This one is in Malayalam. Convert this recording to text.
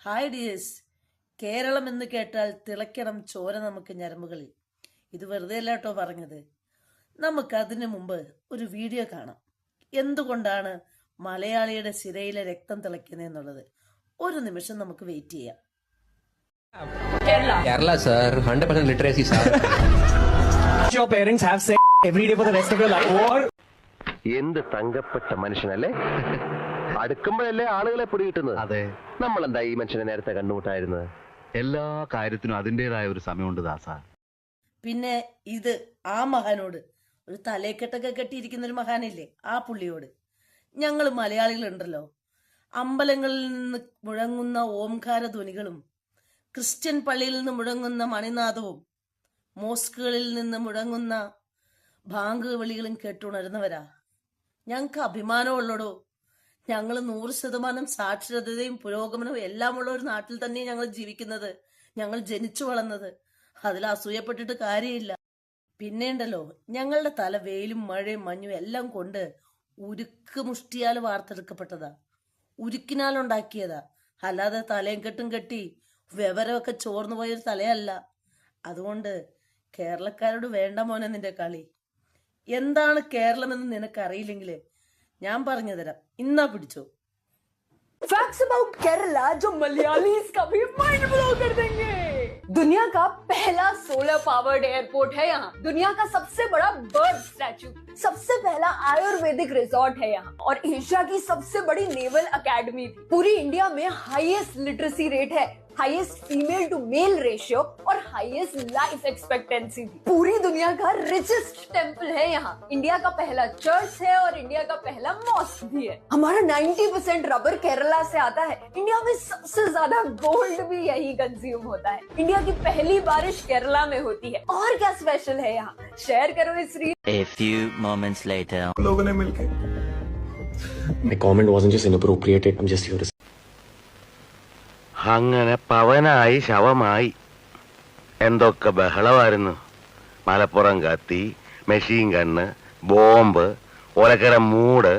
ഹായ് ഡിയേഴ്സ്, കേരളം എന്ന് കേട്ടാൽ തിളയ്ക്കണം ചോര നമുക്ക് ഞരമ്പുകളിൽ. ഇത് വെറുതെ അല്ല കേട്ടോ പറഞ്ഞത്. നമുക്ക് അതിനു മുമ്പ് ഒരു വീഡിയോ കാണാം. എന്തുകൊണ്ടാണ് മലയാളിയുടെ സിരയിലെ രക്തം തിളയ്ക്കുന്നതെന്നുള്ളത്. ഒരു നിമിഷം നമുക്ക് വെയിറ്റ് ചെയ്യാം. Kerala, sir. 100% literacy, sir. Your parents have sex every day for the rest of your life, or എന്ത് തങ്കപ്പെട്ട മനുഷ്യനല്ലേ. അടുക്കുമ്പോഴല്ലേ ആളുകളെ പിടികിട്ടുന്നത്. അതെ, നമ്മൾ എന്താ ഈ മനുഷ്യനെ നേരത്തെ കണ്ടുമുട്ടായിരുന്നത്? എല്ലാ കാര്യത്തിനും അതിൻ്റെതായ ഒരു സമയമുണ്ട് ദാസ. പിന്നെ ഇത് ആ മഹാനോട്, ഒരു തലയെക്കെട്ടൊക്കെ കെട്ടിയിരിക്കുന്ന ഒരു മഹാനില്ലേ, ആ പുള്ളിയോട്. ഞങ്ങൾ മലയാളികളുണ്ടല്ലോ, അമ്പലങ്ങളിൽ നിന്ന് മുഴങ്ങുന്ന ഓംകാര ധ്വനികളും ക്രിസ്ത്യൻ പള്ളിയിൽ നിന്ന് മുഴങ്ങുന്ന മണിനാദവും മോസ്കുകളിൽ നിന്ന് മുഴങ്ങുന്ന ബാങ്ക് വിളികളും കേട്ടുണരുന്നവരാ. ഞങ്ങൾക്ക് അഭിമാനമുള്ളടോ. ഞങ്ങൾ 100% സാക്ഷരതയും പുരോഗമനവും എല്ലാമുള്ള ഒരു നാട്ടിൽ തന്നെ ഞങ്ങൾ ജീവിക്കുന്നത്, ഞങ്ങൾ ജനിച്ചു വളർന്നത്. അതിൽ അസൂയപ്പെട്ടിട്ട് കാര്യമില്ല. പിന്നെ ഉണ്ടല്ലോ, ഞങ്ങളുടെ തല വെയിലും മഴയും മഞ്ഞും എല്ലാം കൊണ്ട് ഉരുക്ക് മുഷ്ടിയാൽ വാർത്തെടുക്കപ്പെട്ടതാ, ഉരുക്കിനാലുണ്ടാക്കിയതാ. അല്ലാതെ തലയും കെട്ടും കെട്ടി വിവരമൊക്കെ ചോർന്നു പോയൊരു തലയല്ല. അതുകൊണ്ട് കേരളക്കാരോട് വേണ്ട മോനെ നിന്റെ കളി. എന്താണ് കേരളമെന്ന് നിനക്കറിയില്ലെങ്കിൽ ഞാൻ പറഞ്ഞു തരാം. ഇന്നാ പിടിച്ചോ. फैक्ट्स अबाउट केरला जो मलयालीज का भी माइंड ब्लो कर देंगे। दुनिया का पहला सोलर पावर्ड एयरपोर्ट है यहाँ। दुनिया का सबसे बड़ा बर्ड स्टैचू, सबसे पहला आयुर्वेदिक रिजॉर्ट है यहाँ, और एशिया की सबसे बड़ी नेवल अकेडमी। पूरी इंडिया में हाईएस्ट लिटरेसी रेट है, highest female to male ratio और हाईएस्ट लाइफ एक्सपेक्टेंसी भी। पूरी दुनिया का रिचेस्ट टेम्पल है यहाँ। इंडिया का पहला चर्च है और इंडिया का पहला मॉस्क भी है। हमारा 90% रबर केरला से आता है। इंडिया में सबसे ज्यादा गोल्ड भी यही कंज्यूम होता है। इंडिया की पहली बारिश केरला में होती है। और क्या स्पेशल है यहाँ, शेयर करो इस reel. A few moments later. My comment wasn't just inappropriate, I'm just here to അങ്ങനെ പവനായി ശവമായി. എന്തൊക്കെ ബഹളമായിരുന്നു. മലപ്പുറം കത്തി, മെഷീൻ ഗണ്ണ്, ബോംബ്, ഒലക്കര മൂട്.